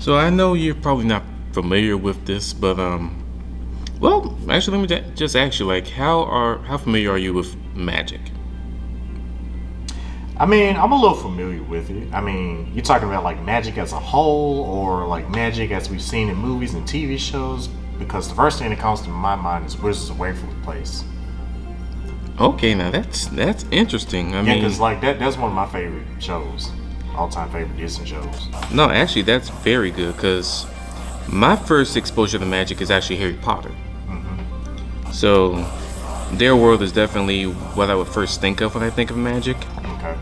So I know you're probably not familiar with this, but well, actually, let me just ask you, like, how familiar are you with magic? I mean, I'm a little familiar with it. I mean, you're talking about like magic as a whole, or like magic as we've seen in movies and TV shows. Because the first thing that comes to my mind is Wizards of Waverly Place. Okay, now that's interesting. I Yeah, mean, because like that's one of my favorite shows, all-time favorite Disney shows. no, actually, that's very good because my first exposure to magic is actually Harry Potter. So their world is definitely what I would first think of when I think of magic. Okay.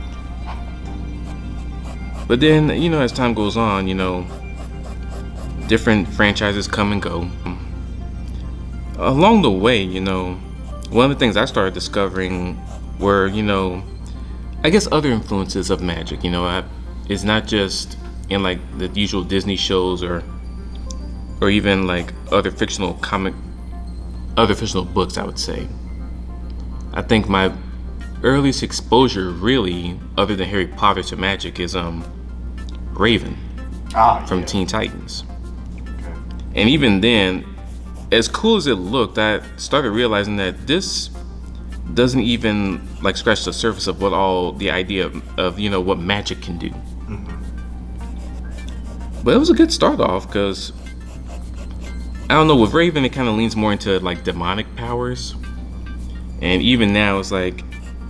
But then, as time goes on, different franchises come and go. Along the way, one of the things I started discovering were, I guess other influences of magic. It's not just in like the usual Disney shows or even like other fictional books, I would say. I think my earliest exposure, really, other than Harry Potter to magic, is Raven from Yeah. Teen Titans. Okay. And even then, as cool as it looked, I started realizing that this doesn't even like scratch the surface of what all the idea of what magic can do. But it was a good start off because I don't know, with Raven it kind of leans more into like demonic powers, and even now it's like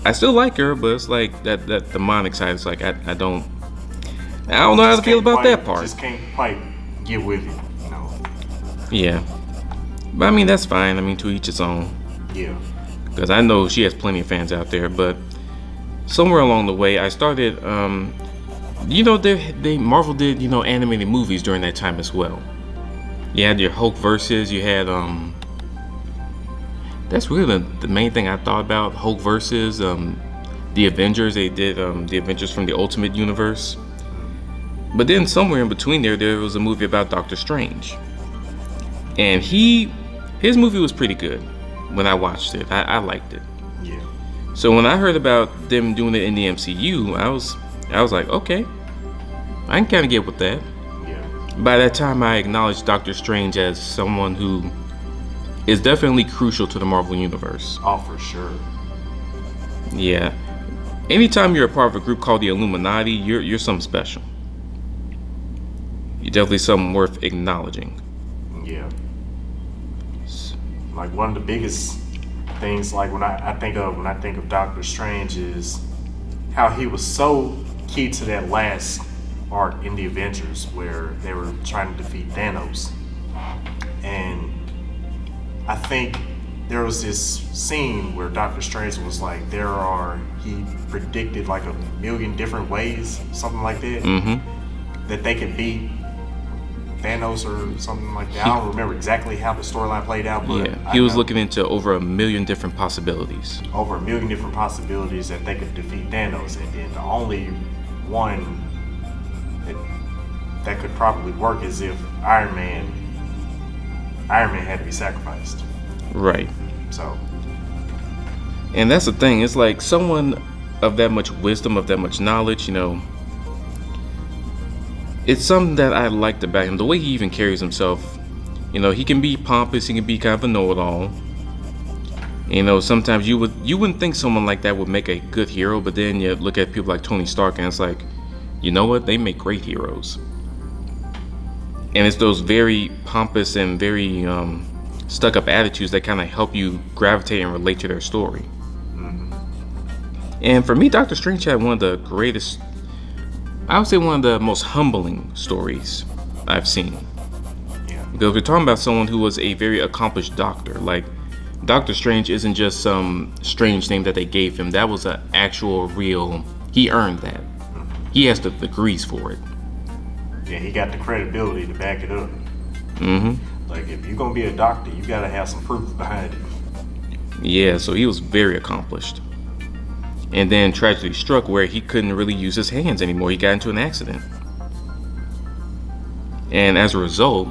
I still like her, but it's like that demonic side. It's like I don't know how to feel about that part. Just can't quite get with it. Yeah, but I mean that's fine. I mean, to each its own. Yeah. Because I know she has plenty of fans out there. But somewhere along the way, I started. Marvel did animated movies during that time as well. You had your Hulk versus. You had That's really the main thing I thought about. Hulk versus the Avengers. They did the Avengers from the Ultimate Universe. But then somewhere in between there was a movie about Doctor Strange. And his movie was pretty good when I watched it. I liked it. Yeah. So when I heard about them doing it in the MCU, I was like, okay, I can kind of get with that. Yeah. By that time, I acknowledged Doctor Strange as someone who is definitely crucial to the Marvel Universe. Oh, for sure. Yeah. Anytime you're a part of a group called the Illuminati, you're something special. You're definitely something worth acknowledging. Yeah. Like one of the biggest things, like when I think of Doctor Strange, is how he was so key to that last arc in the Avengers where they were trying to defeat Thanos. And I think there was this scene where Doctor Strange was like, he predicted like 1,000,000 different ways, something like that, that they could beat Thanos or something like that. I don't remember exactly how the storyline played out, but Yeah, he was looking into over 1,000,000 different possibilities. over 1,000,000 different possibilities that they could defeat Thanos, and then the only one that could probably work is if Iron Man had to be sacrificed. Right. So And that's the thing. It's like someone of that much wisdom, of that much knowledge, it's something that I liked about him. The way he even carries himself. He can be pompous. He can be kind of a know-it-all. Sometimes you wouldn't think someone like that would make a good hero, but then you look at people like Tony Stark, and it's like, you know what? They make great heroes. And it's those very pompous and very stuck-up attitudes that kind of help you gravitate and relate to their story. And for me, Doctor Strange had one of the greatest, I would say one of the most humbling stories I've seen. yeah, Because we're talking about someone who was a very accomplished doctor. Like, Doctor Strange isn't just some strange name that they gave him. That was an actual, real, he earned that. He has the degrees for it. yeah, he got the credibility to back it up. Mm-hmm. Like if you're gonna be a doctor, you gotta have some proof behind it. Yeah, so he was very accomplished. And then tragedy struck where he couldn't really use his hands anymore. He got into an accident. And as a result,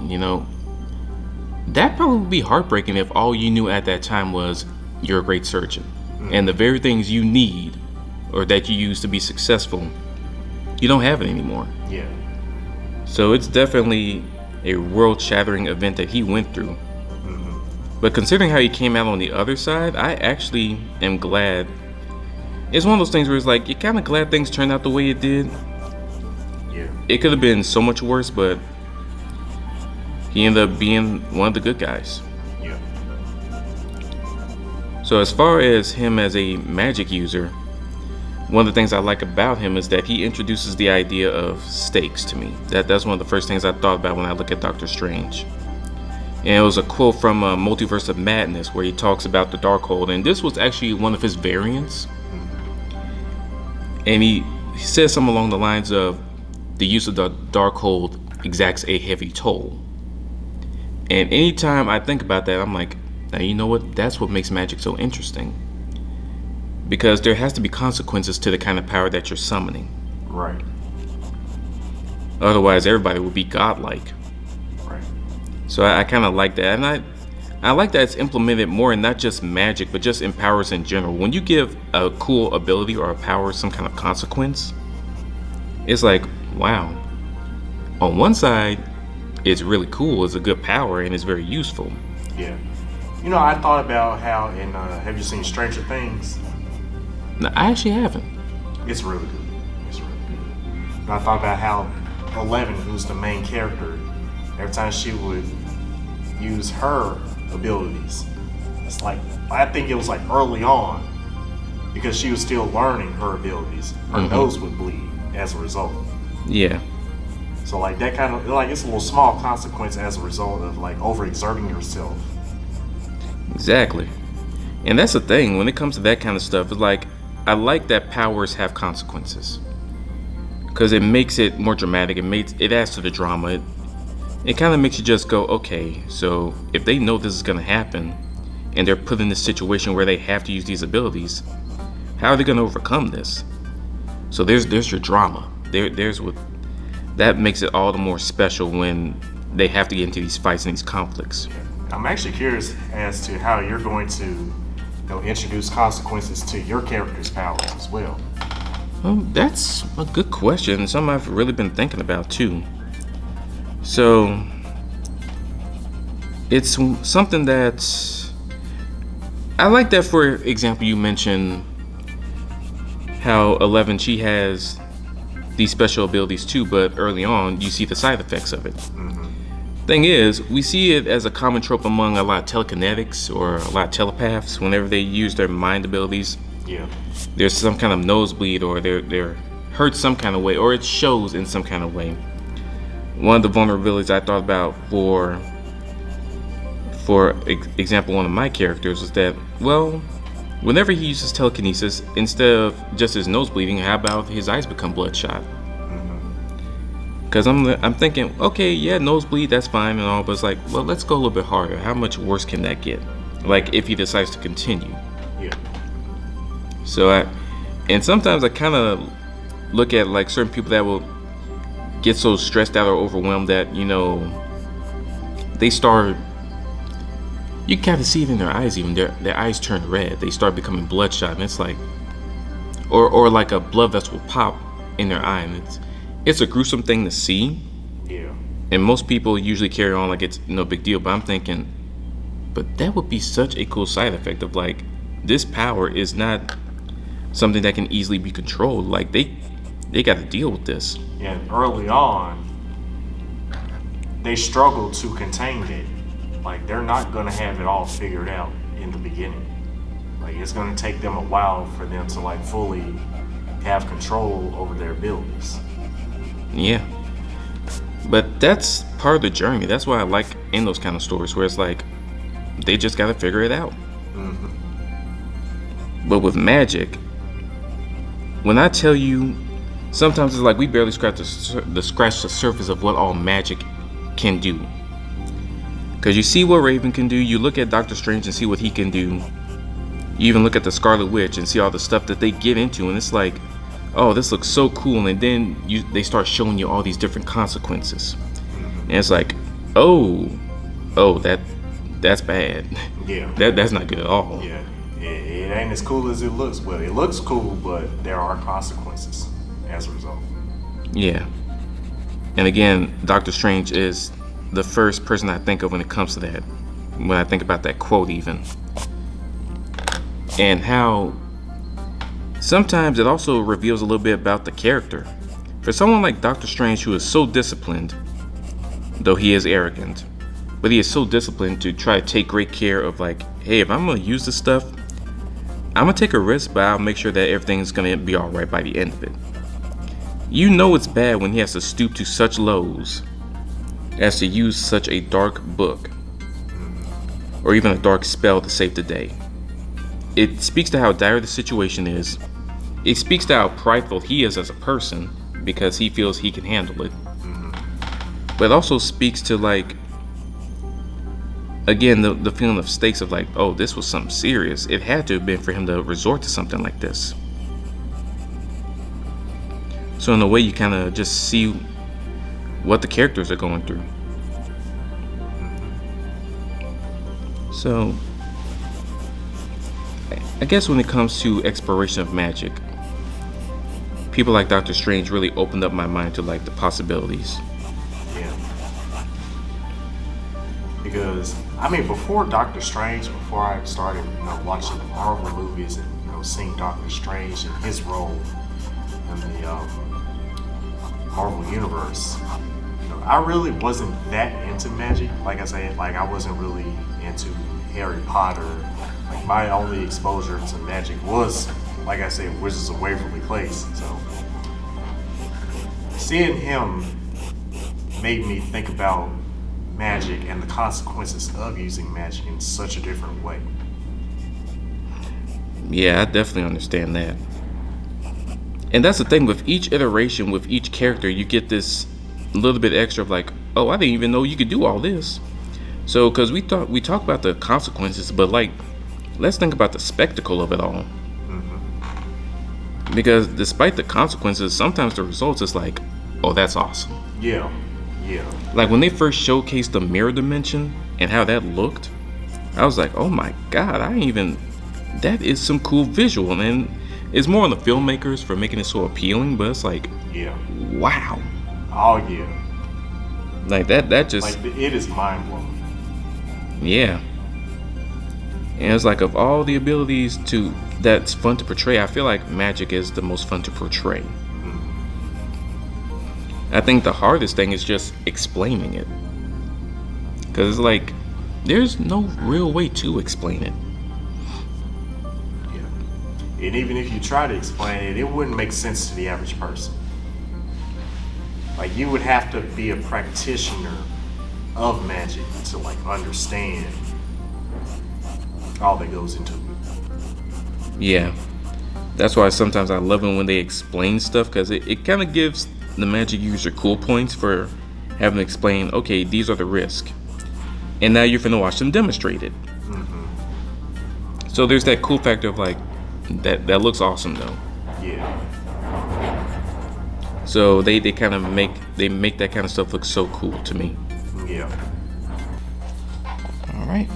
that probably would be heartbreaking if all you knew at that time was you're a great surgeon. And the very things you need or that you use to be successful, you don't have it anymore. Yeah, So it's definitely a world-shattering event that he went through. But considering how he came out on the other side, I actually am glad. It's one of those things where it's like, you're kind of glad things turned out the way it did. Yeah. It could have been so much worse, but he ended up being one of the good guys. Yeah. So as far as him as a magic user, one of the things I like about him is that he introduces the idea of stakes to me. That's one of the first things I thought about when I look at Doctor Strange. And it was a quote from Multiverse of Madness where he talks about the Darkhold, and this was actually one of his variants. And he says something along the lines of, the use of the Darkhold exacts a heavy toll. And anytime I think about that, I'm like, now you know what? That's what makes magic so interesting. Because there has to be consequences to the kind of power that you're summoning. Right. Otherwise, everybody would be godlike. Right. So I kind of like that. And I like that it's implemented more in not just magic, but just in powers in general. When you give a cool ability or a power some kind of consequence, it's like, wow. On one side, it's really cool, it's a good power, and it's very useful. Yeah. You know, I thought about how in have you seen Stranger Things? No, I actually haven't. It's really good. It's really good. And I thought about how 11, who's the main character, every time she would use her abilities, it's like, I think it was like early on, because she was still learning her abilities. Her nose would bleed as a result. Yeah. So like that kind of, like, it's a little small consequence as a result of like overexerting yourself. Exactly. And that's the thing, when it comes to that kind of stuff, it's like, I like that powers have consequences. Because it makes it more dramatic, it adds to the drama. It kind of makes you just go, okay, so if they know this is going to happen, and they're put in this situation where they have to use these abilities, how are they going to overcome this? So there's your drama. There's what that makes it all the more special when they have to get into these fights and these conflicts. I'm actually curious as to how you're going to, introduce consequences to your character's powers as well. Well, that's a good question. Something I've really been thinking about too. So it's something that I like that. For example, you mentioned how 11, she has these special abilities too, but early on you see the side effects of it. Thing is, we see it as a common trope among a lot of telekinetics or a lot of telepaths. Whenever they use their mind abilities, there's some kind of nosebleed, or they're hurt some kind of way, or it shows in some kind of way. One of the vulnerabilities I thought about for example, one of my characters was that, well, whenever he uses telekinesis, instead of just his nose bleeding, how about his eyes become bloodshot? Because I'm thinking, okay, yeah, nosebleed, that's fine and all, but it's like, well, let's go a little bit harder. How much worse can that get? Like, if he decides to continue. Yeah. So and sometimes I kind of look at like certain people that will get so stressed out or overwhelmed that, they start, you kind of see it in their eyes, even their eyes turn red. They start becoming bloodshot, and it's like, or like a blood vessel will pop in their eye, and it's a gruesome thing to see. Yeah. And most people usually carry on like it's no big deal, but I'm thinking, but that would be such a cool side effect of like, this power is not something that can easily be controlled. Like they got to deal with this. And early on, they struggle to contain it. Like, they're not gonna have it all figured out in the beginning. Like, it's gonna take them a while for them to like fully have control over their abilities. Yeah. But that's part of the journey. That's why I like in those kind of stories where it's like, they just got to figure it out. But with magic, when I tell you, sometimes it's like we barely scratch the surface of what all magic can do. Because you see what Raven can do, you look at Doctor Strange and see what he can do. You even look at the Scarlet Witch and see all the stuff that they get into, and it's like, oh, this looks so cool, and then they start showing you all these different consequences, and it's like, oh, that's bad. Yeah. That's not good at all. Yeah. It ain't as cool as it looks. Well, it looks cool, but there are consequences as a result. Yeah. And again, Doctor Strange is the first person I think of when it comes to that. When I think about that quote, even. And how sometimes it also reveals a little bit about the character. For someone like Doctor Strange, who is so disciplined, though he is arrogant, but he is so disciplined to try to take great care of, like, hey, if I'm gonna use this stuff, I'm gonna take a risk, but I'll make sure that everything's gonna be alright by the end of it. You know it's bad when he has to stoop to such lows as to use such a dark book or even a dark spell to save the day. It speaks to how dire the situation is. It speaks to how prideful he is as a person because he feels he can handle it. But it also speaks to, like, again, the feeling of stakes of, like, oh, this was something serious. It had to have been for him to resort to something like this. So in a way, you kind of just see what the characters are going through. So I guess when it comes to exploration of magic, people like Doctor Strange really opened up my mind to, like, the possibilities. Yeah. Because I mean, before Doctor Strange, before I started, watching the Marvel movies and seeing Doctor Strange and his role in the Marvel universe, I really wasn't that into magic. Like I said, like I wasn't really into Harry Potter. Like my only exposure to magic was, like I said, Wizards of Waverly Place. So seeing him made me think about magic and the consequences of using magic in such a different way. Yeah, I definitely understand that. And that's the thing with each iteration, with each character, you get this little bit extra of, like, oh, I didn't even know you could do all this. So, because we talk about the consequences, but, like, let's think about the spectacle of it all. Because despite the consequences, sometimes the results is like, oh, that's awesome. Yeah. Like when they first showcased the mirror dimension and how that looked, I was like, oh my god, that is some cool visual. And it's more on the filmmakers for making it so appealing, but it's like, yeah, wow. Oh yeah. Like that just, like, it is mind blowing. Yeah. And it's like, of all the abilities that's fun to portray, I feel like magic is the most fun to portray. I think the hardest thing is just explaining it. Because it's like, there's no real way to explain it. Yeah. And even if you try to explain it, it wouldn't make sense to the average person. Like, you would have to be a practitioner of magic to, like, understand all that goes into it. Yeah. That's why sometimes I love it when they explain stuff, because it kind of gives the magic user cool points for having to explain, okay, these are the risks. And now you're finna watch them demonstrate it. So there's that cool factor of, like, that looks awesome though. Yeah. So they kind of make that kind of stuff look so cool to me. Yeah. All right.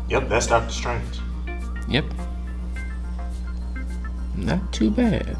Yep, that's Doctor Strange. Yep. Not too bad.